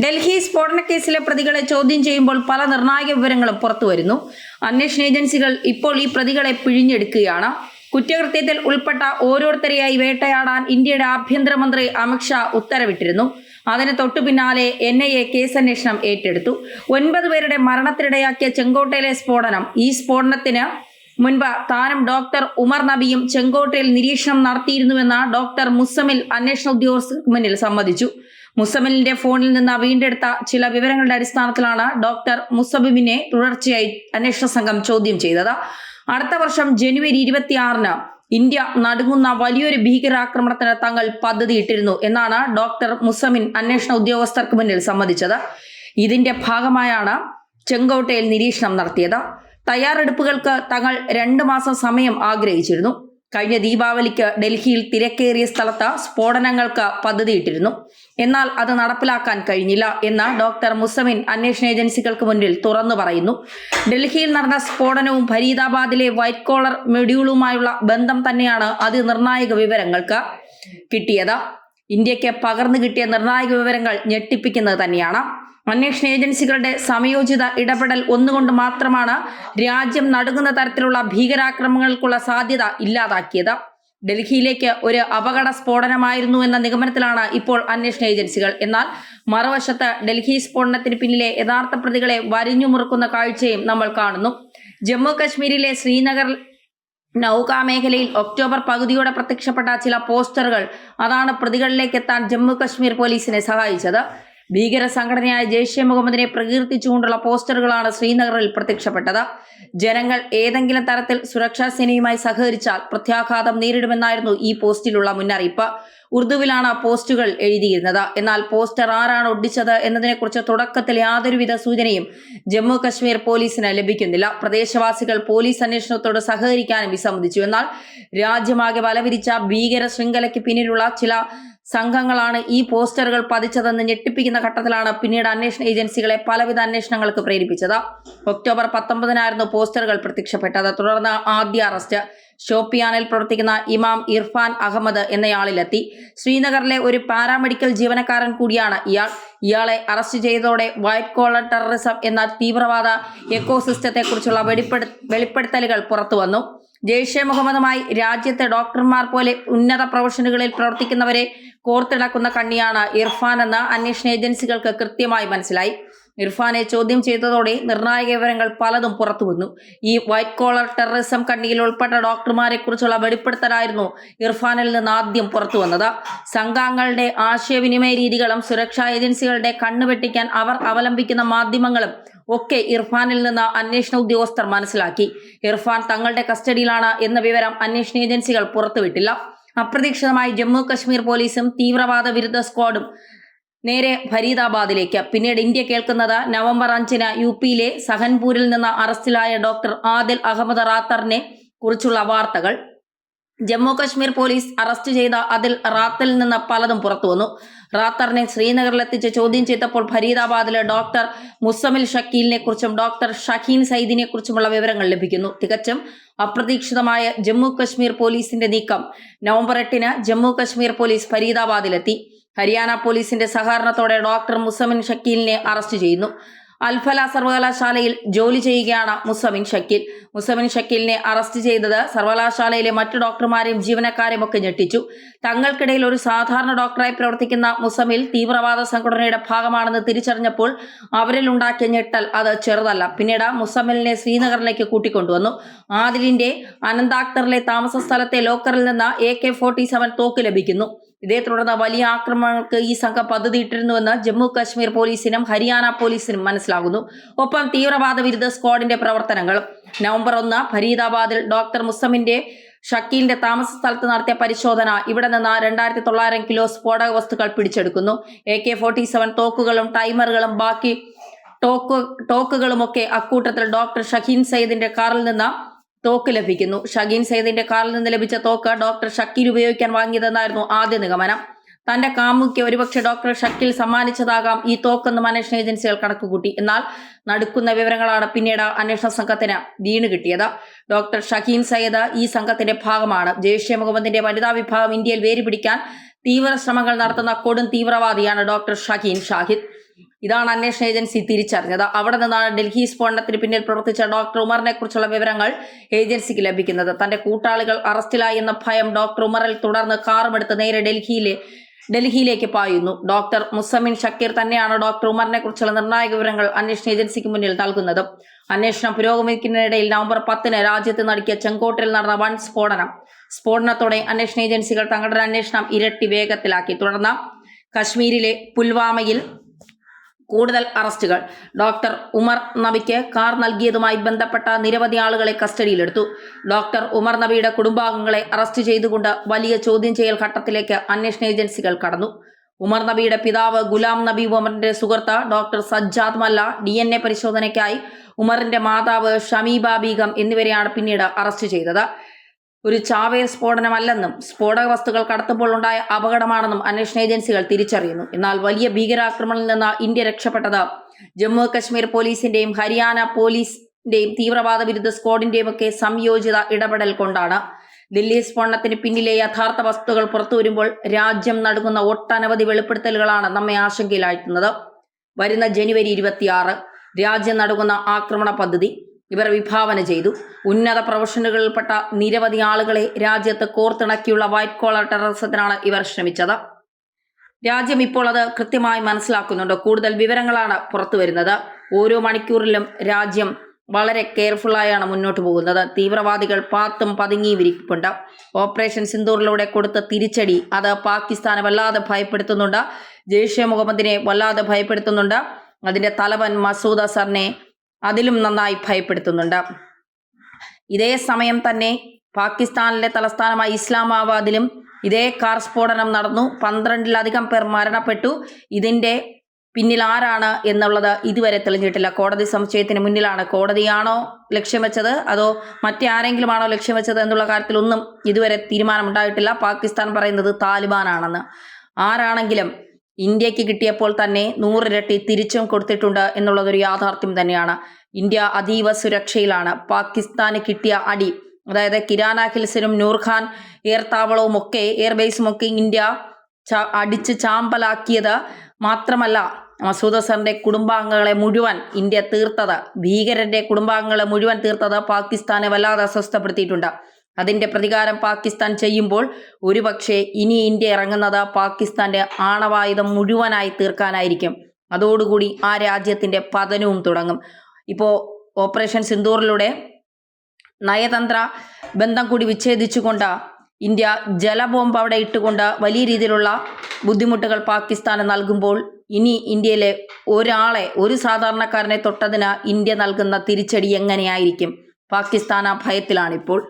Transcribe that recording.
ഡൽഹി സ്ഫോടനക്കേസിലെ പ്രതികളെ ചോദ്യം ചെയ്യുമ്പോൾ പല നിർണായക വിവരങ്ങളും പുറത്തുവരുന്നു. അന്വേഷണ ഏജൻസികൾ ഇപ്പോൾ ഈ പ്രതികളെ പിഴിഞ്ഞെടുക്കുകയാണ്. കുറ്റകൃത്യത്തിൽ ഉൾപ്പെട്ട ഓരോരുത്തരെയായി വേട്ടയാടാൻ ഇന്ത്യയുടെ ആഭ്യന്തരമന്ത്രി അമിത്ഷാ ഉത്തരവിട്ടിരുന്നു. അതിന് തൊട്ടു പിന്നാലെ NIA കേസന്വേഷണം ഏറ്റെടുത്തു. 9 പേരുടെ മരണത്തിനിടയാക്കിയ ചെങ്കോട്ടയിലെ സ്ഫോടനം. ഈ സ്ഫോടനത്തിന് മുൻപ് താനും ഡോക്ടർ ഉമർ നബിയും ചെങ്കോട്ടയിൽ നിരീക്ഷണം നടത്തിയിരുന്നുവെന്ന് ഡോക്ടർ മുസമിൽ അന്വേഷണ ഉദ്യോഗസ്ഥർക്ക് മുന്നിൽ സമ്മതിച്ചു. മുസമിലിന്റെ ഫോണിൽ നിന്ന് വീണ്ടെടുത്ത ചില വിവരങ്ങളുടെ അടിസ്ഥാനത്തിലാണ് ഡോക്ടർ മുസബിമിനെ തുടർച്ചയായി അന്വേഷണ സംഘം ചോദ്യം ചെയ്തത്. അടുത്ത വർഷം ജനുവരി 26-ന് ഇന്ത്യ നടുങ്ങുന്ന വലിയൊരു ഭീകരാക്രമണത്തിന് തങ്ങൾ പദ്ധതിയിട്ടിരുന്നു എന്നാണ് ഡോക്ടർ മുസമിൻ അന്വേഷണ ഉദ്യോഗസ്ഥർക്ക് മുന്നിൽ സമ്മതിച്ചത്. ഇതിന്റെ ഭാഗമായാണ് ചെങ്കോട്ടയിൽ നിരീക്ഷണം നടത്തിയത്. തയ്യാറെടുപ്പുകൾക്ക് തങ്ങൾ 2 മാസം സമയം ആഗ്രഹിച്ചിരുന്നു. കഴിഞ്ഞ ദീപാവലിക്ക് ഡൽഹിയിൽ തിരക്കേറിയ സ്ഥലത്ത് സ്ഫോടനങ്ങൾക്ക് പദ്ധതിയിട്ടിരുന്നു. എന്നാൽ അത് നടപ്പിലാക്കാൻ കഴിഞ്ഞില്ല എന്ന് ഡോക്ടർ മുസമിൻ അന്വേഷണ ഏജൻസികൾക്ക് മുന്നിൽ തുറന്നു പറയുന്നു. ഡൽഹിയിൽ നടന്ന സ്ഫോടനവും ഫരീദാബാദിലെ വൈറ്റ് കോളർ മൊഡ്യൂളുമായുള്ള ബന്ധം തന്നെയാണ് അതിനിർണായക വിവരങ്ങൾക്ക് കിട്ടിയത്. ഇന്ത്യക്ക് പകർന്നു കിട്ടിയ നിർണായക വിവരങ്ങൾ ഞെട്ടിപ്പിക്കുന്നത് തന്നെയാണ്. അന്വേഷണ ഏജൻസികളുടെ സമയോചിത ഇടപെടൽ ഒന്നുകൊണ്ട് മാത്രമാണ് രാജ്യം നടുങ്ങുന്ന തരത്തിലുള്ള ഭീകരാക്രമണങ്ങൾക്കുള്ള സാധ്യത ഇല്ലാതാക്കിയത്. ഡൽഹിയിലേക്ക് ഒരു അപകട സ്ഫോടനമായിരുന്നു എന്ന നിഗമനത്തിലാണ് ഇപ്പോൾ അന്വേഷണ ഏജൻസികൾ. എന്നാൽ മറുവശത്ത് ഡൽഹി സ്ഫോടനത്തിന് പിന്നിലെ യഥാർത്ഥ പ്രതികളെ വരിഞ്ഞു മുറുക്കുന്ന കാഴ്ചയും നമ്മൾ കാണുന്നു. ജമ്മു കശ്മീരിലെ ശ്രീനഗർ നൌകാമേഖലയിൽ ഒക്ടോബർ പകുതിയോടെ പ്രത്യക്ഷപ്പെട്ട ചില പോസ്റ്ററുകൾ അതാണ് പ്രതികളിലേക്ക് എത്താൻ ജമ്മു കശ്മീർ പോലീസിനെ സഹായിച്ചത്. ഭീകര സംഘടനയായ ജെയ്ഷെ മുഹമ്മദിനെ പ്രകീർത്തിച്ചുകൊണ്ടുള്ള പോസ്റ്ററുകളാണ് ശ്രീനഗറിൽ പ്രത്യക്ഷപ്പെട്ടത്. ജനങ്ങൾ ഏതെങ്കിലും തരത്തിൽ സുരക്ഷാ സേനയുമായി സഹകരിച്ചാൽ പ്രത്യാഘാതം നേരിടുമെന്നായിരുന്നു ഈ പോസ്റ്റിലുള്ള മുന്നറിയിപ്പ്. ഉറുദുവിലാണ് പോസ്റ്റുകൾ എഴുതിയിരുന്നത്. എന്നാൽ പോസ്റ്റർ ആരാണ് ഒട്ടിച്ചത് എന്നതിനെക്കുറിച്ച് തുടക്കത്തിൽ യാതൊരുവിധ സൂചനയും ജമ്മു കശ്മീർ പോലീസിന് ലഭിക്കുന്നില്ല. പ്രദേശവാസികൾ പോലീസ് അന്വേഷണത്തോട് സഹകരിക്കാനും വിസമ്മതിച്ചു. എന്നാൽ രാജ്യമാകെ വലവിരിച്ച ഭീകര ശൃംഖലയ്ക്ക് പിന്നിലുള്ള ചില സംഘങ്ങളാണ് ഈ പോസ്റ്ററുകൾ പതിച്ചതെന്ന് ഞെട്ടിപ്പിക്കുന്ന ഘട്ടത്തിലാണ് പിന്നീട് അന്വേഷണ ഏജൻസികളെ പലവിധ അന്വേഷണങ്ങൾക്ക് പ്രേരിപ്പിച്ചത്. ഒക്ടോബർ 19-നായിരുന്നു പോസ്റ്ററുകൾ പ്രത്യക്ഷപ്പെട്ടത്. തുടർന്ന് ആദ്യ അറസ്റ്റ് ഷോപ്പിയാനിൽ പ്രവർത്തിക്കുന്ന ഇമാം ഇർഫാൻ അഹമ്മദ് എന്നയാളിലെത്തി. ശ്രീനഗറിലെ ഒരു പാരാമെഡിക്കൽ ജീവനക്കാരൻ കൂടിയാണ് ഇയാളെ അറസ്റ്റ് ചെയ്തതോടെ വൈറ്റ് കോളർ ടെററിസം എന്ന തീവ്രവാദ എക്കോസിസ്റ്റത്തെക്കുറിച്ചുള്ള വെളിപ്പെടുത്തലുകൾ പുറത്തു വന്നു. ജെയ്ഷെ മുഹമ്മദുമായി രാജ്യത്തെ ഡോക്ടർമാർ പോലെ ഉന്നത പ്രൊഫഷനുകളിൽ പ്രവർത്തിക്കുന്നവരെ കോർത്തിണക്കുന്ന കണ്ണിയാണ് ഇർഫാൻ എന്ന് അന്വേഷണ ഏജൻസികൾക്ക് കൃത്യമായി മനസ്സിലായി. ഇർഫാനെ ചോദ്യം ചെയ്തതോടെ നിർണായക വിവരങ്ങൾ പലതും പുറത്തു വന്നു. ഈ വൈറ്റ് കോളർ ടെററിസം കണ്ണിയിൽ ഉൾപ്പെട്ട ഡോക്ടർമാരെ കുറിച്ചുള്ള വെളിപ്പെടുത്തലായിരുന്നു ഇർഫാനിൽ നിന്ന് ആദ്യം പുറത്തു വന്നത്. സംഘാംഗങ്ങളുടെ ആശയവിനിമയ രീതികളും സുരക്ഷാ ഏജൻസികളുടെ കണ്ണുവെട്ടിക്കാൻ അവർ അവലംബിക്കുന്ന മാധ്യമങ്ങളും ഒക്കെ ഇർഫാനിൽ നിന്ന് അന്വേഷണ ഉദ്യോഗസ്ഥർ മനസ്സിലാക്കി. ഇർഫാൻ തങ്ങളുടെ കസ്റ്റഡിയിലാണ് എന്ന വിവരം അന്വേഷണ ഏജൻസികൾ പുറത്തുവിട്ടില്ല. അപ്രതീക്ഷിതമായി ജമ്മു കശ്മീർ പോലീസും തീവ്രവാദ വിരുദ്ധ സ്ക്വാഡും നേരെ ഫരീദാബാദിലേക്ക്. പിന്നീട് ഇന്ത്യ കേൾക്കുന്നത് നവംബർ 5-ന് UP-യിലെ സഹൻപൂരിൽ നിന്ന് അറസ്റ്റിലായ ഡോക്ടർ ആദിൽ അഹമ്മദ് റാത്തറിനെ കുറിച്ചുള്ള വാർത്തകൾ. ജമ്മു കശ്മീർ പോലീസ് അറസ്റ്റ് ചെയ്ത അതിൽ റാത്തിൽ നിന്ന് പലതും പുറത്തു വന്നു. റാത്തറിനെ ശ്രീനഗറിലെത്തിച്ച് ചോദ്യം ചെയ്തപ്പോൾ ഫരീദാബാദിലെ ഡോക്ടർ മുസമിൽ ഷക്കീലിനെ കുറിച്ചും ഡോക്ടർ ഷഹീൻ സയ്യിദിനെ കുറിച്ചുമുള്ള വിവരങ്ങൾ ലഭിക്കുന്നു. തികച്ചും അപ്രതീക്ഷിതമായ ജമ്മു കശ്മീർ പോലീസിന്റെ നീക്കം. നവംബർ 8-ന് ജമ്മു കശ്മീർ പോലീസ് ഫരീദാബാദിലെത്തി. ഹരിയാന പോലീസിന്റെ സഹകരണത്തോടെ ഡോക്ടർ മുസമിൻ ഷക്കീലിനെ അറസ്റ്റ് ചെയ്യുന്നു. അൽഫല സർവകലാശാലയിൽ ജോലി ചെയ്യുകയാണ് മുസമിൻ ഷക്കീൽ. മുസമിൻ ഷക്കീലിനെ അറസ്റ്റ് ചെയ്തത് സർവകലാശാലയിലെ മറ്റു ഡോക്ടർമാരെയും ജീവനക്കാരെയും ഒക്കെ ഞെട്ടിച്ചു. തങ്ങൾക്കിടയിൽ ഒരു സാധാരണ ഡോക്ടറായി പ്രവർത്തിക്കുന്ന മുസമിൽ തീവ്രവാദ സംഘടനയുടെ ഭാഗമാണെന്ന് തിരിച്ചറിഞ്ഞപ്പോൾ അവരിൽ ഉണ്ടാക്കിയ ഞെട്ടൽ അത് ചെറുതല്ല. പിന്നീട് മുസമിലിനെ ശ്രീനഗറിലേക്ക് കൂട്ടിക്കൊണ്ടുവന്നു. ആദിലിന്റെ അനന്താക്തറിലെ താമസ സ്ഥലത്തെ ലോക്കറിൽ നിന്ന് AK-47 തോക്ക് ലഭിക്കുന്നു. ഇതേ തുടർന്ന് വലിയ ആക്രമണങ്ങൾക്ക് ഈ സംഘം പദ്ധതിയിട്ടിരുന്നുവെന്ന് ജമ്മു കശ്മീർ പോലീസിനും ഹരിയാന പോലീസിനും മനസ്സിലാകുന്നു. ഒപ്പം തീവ്രവാദ വിരുദ്ധ സ്ക്വാഡിന്റെ പ്രവർത്തനങ്ങളും. നവംബർ 1 ഫരീദാബാദിൽ ഡോക്ടർ മുസമിന്റെ ഷക്കീലിന്റെ താമസ സ്ഥലത്ത് നടത്തിയ പരിശോധന. ഇവിടെ നിന്ന് 2900 കിലോ സ്ഫോടക വസ്തുക്കൾ പിടിച്ചെടുക്കുന്നു. AK-47 തോക്കുകളും ടൈമറുകളും ബാക്കി തോക്കുകളുമൊക്കെ അക്കൂട്ടത്തിൽ ഡോക്ടർ ഷഹീൻ സയ്യിദിന്റെ കാറിൽ നിന്ന് തോക്ക് ലഭിക്കുന്നു. ഷഹീൻ സയ്യിദിന്റെ കാറിൽ നിന്ന് ലഭിച്ച തോക്ക് ഡോക്ടർ ഷക്കീൽ ഉപയോഗിക്കാൻ വാങ്ങിയതെന്നായിരുന്നു ആദ്യ നിഗമനം. തന്റെ കാമുക്ക് ഒരുപക്ഷെ ഡോക്ടർ ഷക്കീൽ സമ്മാനിച്ചതാകാം ഈ തോക്കെന്നും അന്വേഷണ ഏജൻസികൾ കണക്കുകൂട്ടി. എന്നാൽ നടുക്കുന്ന വിവരങ്ങളാണ് പിന്നീട് അന്വേഷണ സംഘത്തിന് വീണ് കിട്ടിയത്. ഡോക്ടർ ഷഹീൻ സയ്യിദ് ഈ സംഘത്തിന്റെ ഭാഗമാണ്. ജെയ്ഷെ മുഹമ്മദിന്റെ വനിതാ വിഭാഗം ഇന്ത്യയിൽ വേരുപിടിക്കാൻ തീവ്ര ശ്രമങ്ങൾ നടത്തുന്ന കൊടും തീവ്രവാദിയാണ് ഡോക്ടർ ഷഹീൻ ഷാഹിദ്. ഇതാണ് അന്വേഷണ ഏജൻസി തിരിച്ചറിഞ്ഞത്. അവിടെ നിന്നാണ് ഡൽഹി സ്ഫോടനത്തിന് പിന്നിൽ പ്രവർത്തിച്ച ഡോക്ടർ ഉമറിനെ കുറിച്ചുള്ള വിവരങ്ങൾ ഏജൻസിക്ക് ലഭിക്കുന്നത്. തന്റെ കൂട്ടാളികൾ അറസ്റ്റിലായി എന്ന ഭയം ഡോക്ടർ ഉമറിൽ തുടർന്ന് കാറുമെടുത്ത് നേരെ ഡൽഹിയിലേക്ക് പായുന്നു. ഡോക്ടർ മുസമിൻ ഷക്കീർ തന്നെയാണ് ഡോക്ടർ ഉമറിനെ കുറിച്ചുള്ള നിർണായക വിവരങ്ങൾ അന്വേഷണ ഏജൻസിക്ക് മുന്നിൽ നൽകുന്നത്. അന്വേഷണം പുരോഗമിക്കുന്നതിനിടയിൽ നവംബർ 10 രാജ്യത്ത് നടുക്കിയ ചെങ്കോട്ടയിൽ നടന്ന വൻ സ്ഫോടനത്തോടെ അന്വേഷണ ഏജൻസികൾ തങ്ങളുടെ അന്വേഷണം ഇരട്ടി വേഗത്തിലാക്കി. തുടർന്ന് കശ്മീരിലെ പുൽവാമയിൽ കൂടുതൽ അറസ്റ്റുകൾ. ഡോക്ടർ ഉമർ നബിക്ക് കാർ നൽകിയതുമായി ബന്ധപ്പെട്ട നിരവധി ആളുകളെ കസ്റ്റഡിയിലെടുത്തു. ഡോക്ടർ ഉമർ നബിയുടെ കുടുംബാംഗങ്ങളെ അറസ്റ്റ് ചെയ്തുകൊണ്ട് വലിയ ചോദ്യം ചെയ്യൽ ഘട്ടത്തിലേക്ക് അന്വേഷണ ഏജൻസികൾ കടന്നു. ഉമർ നബിയുടെ പിതാവ് ഗുലാം നബി ഉമറിന്റെ സുഹൃത്ത് ഡോക്ടർ സജ്ജാദ് മല്ല, DNA പരിശോധനയ്ക്കായി ഉമറിന്റെ മാതാവ് ഷമീബ ബീഗം എന്നിവരെയാണ് പിന്നീട് അറസ്റ്റ് ചെയ്തത്. ഒരു ചാവേർ സ്ഫോടനമല്ലെന്നും സ്ഫോടക വസ്തുക്കൾ കടത്തുമ്പോൾ ഉണ്ടായ അപകടമാണെന്നും അന്വേഷണ ഏജൻസികൾ തിരിച്ചറിയുന്നു. എന്നാൽ വലിയ ഭീകരാക്രമണത്തിൽ നിന്ന് ഇന്ത്യ രക്ഷപ്പെട്ടത് ജമ്മു കശ്മീർ പോലീസിന്റെയും ഹരിയാന പോലീസിന്റെയും തീവ്രവാദ വിരുദ്ധ സ്ക്വാഡിന്റെയും ഒക്കെ സംയോജിത ഇടപെടൽ കൊണ്ടാണ്. ദില്ലി സ്ഫോടനത്തിന് പിന്നിലെ യഥാർത്ഥ വസ്തുക്കൾ പുറത്തുവരുമ്പോൾ രാജ്യം നടുങ്ങുന്ന ഒട്ടനവധി വെളിപ്പെടുത്തലുകളാണ് നമ്മെ ആശങ്കയിലാഴ്ത്തുന്നത്. വരുന്ന ജനുവരി 26 രാജ്യം നടുങ്ങുന്ന ആക്രമണ പദ്ധതി ഇവർ വിഭാവന ചെയ്തു. ഉന്നത പ്രൊഫഷനുകളിൽപ്പെട്ട നിരവധി ആളുകളെ രാജ്യത്ത് കോർത്തിണക്കിയുള്ള വൈറ്റ് കോളർ ടെററിസത്തിനാണ് ഇവർ ശ്രമിച്ചത്. രാജ്യം ഇപ്പോൾ അത് കൃത്യമായി മനസ്സിലാക്കുന്നുണ്ട്. കൂടുതൽ വിവരങ്ങളാണ് പുറത്തു വരുന്നത്. ഓരോ മണിക്കൂറിലും രാജ്യം വളരെ കെയർഫുള്ളായാണ് മുന്നോട്ട് പോകുന്നത്. തീവ്രവാദികൾ പാത്തും പതുങ്ങിയും ഇരിപ്പുണ്ട്. ഓപ്പറേഷൻ സിന്ദൂറിലൂടെ കൊടുത്ത തിരിച്ചടി അത് പാകിസ്ഥാനെ വല്ലാതെ ഭയപ്പെടുത്തുന്നുണ്ട്. ജെയ്ഷെ മുഹമ്മദിനെ വല്ലാതെ ഭയപ്പെടുത്തുന്നുണ്ട്. അതിന്റെ തലവൻ മസൂദ് അസറിനെ അതിലും നന്നായി ഭയപ്പെടുത്തുന്നുണ്ട്. ഇതേ സമയം തന്നെ പാകിസ്ഥാനിലെ തലസ്ഥാനമായ ഇസ്ലാമാബാദിലും ഇതേ കാർ സ്ഫോടനം നടന്നു. 12-ലധികം പേർ മരണപ്പെട്ടു. ഇതിന്റെ പിന്നിൽ ആരാണ് എന്നുള്ളത് ഇതുവരെ തെളിഞ്ഞിട്ടില്ല. കോടതി സംശയത്തിന് മുന്നിലാണ്. കോടതിയാണോ ലക്ഷ്യം വെച്ചത് അതോ മറ്റാരെങ്കിലുമാണോ ലക്ഷ്യം വെച്ചത് എന്നുള്ള കാര്യത്തിലൊന്നും ഇതുവരെ തീരുമാനമുണ്ടായിട്ടില്ല. പാകിസ്ഥാൻ പറയുന്നത് താലിബാനാണെന്ന്. ആരാണെങ്കിലും ഇന്ത്യക്ക് കിട്ടിയപ്പോൾ തന്നെ 100 ഇരട്ടി തിരിച്ചും കൊടുത്തിട്ടുണ്ട് എന്നുള്ളതൊരു യാഥാർത്ഥ്യം തന്നെയാണ്. ഇന്ത്യ അതീവ സുരക്ഷയിലാണ്. പാകിസ്ഥാന് കിട്ടിയ അടി, അതായത് കിരാന ഹിൽസിനും നൂർഖാൻ എയർബേസും ഒക്കെ ഇന്ത്യ അടിച്ച് ചാമ്പലാക്കിയത് മാത്രമല്ല, മസൂദ് അസറിന്റെ കുടുംബാംഗങ്ങളെ മുഴുവൻ ഇന്ത്യ തീർത്തത്, ഭീകരന്റെ കുടുംബാംഗങ്ങളെ മുഴുവൻ തീർത്തത് പാകിസ്ഥാനെ വല്ലാതെ അസ്വസ്ഥപ്പെടുത്തിയിട്ടുണ്ട്. അതിന്റെ പ്രതികാരം പാകിസ്ഥാൻ ചെയ്യുമ്പോൾ ഒരുപക്ഷെ ഇനി ഇന്ത്യ ഇറങ്ങുന്നത് പാകിസ്ഥാന്റെ ആണവായുധം മുഴുവനായി തീർക്കാനായിരിക്കും. അതോടുകൂടി ആ രാജ്യത്തിന്റെ പതനവും തുടങ്ങും. ഇപ്പോൾ ഓപ്പറേഷൻ സിന്ദൂറിലൂടെ നയതന്ത്ര ബന്ധം കൂടി വിച്ഛേദിച്ചുകൊണ്ട് ഇന്ത്യ ജലബോംബ് അവിടെ ഇട്ടുകൊണ്ട് വലിയ രീതിയിലുള്ള ബുദ്ധിമുട്ടുകൾ പാകിസ്ഥാന് നൽകുമ്പോൾ ഇനി ഇന്ത്യയിലെ ഒരു സാധാരണക്കാരനെ തൊട്ടതിന് ഇന്ത്യ നൽകുന്ന തിരിച്ചടി എങ്ങനെയായിരിക്കും? പാകിസ്ഥാൻ ആ ഭയത്തിലാണിപ്പോൾ.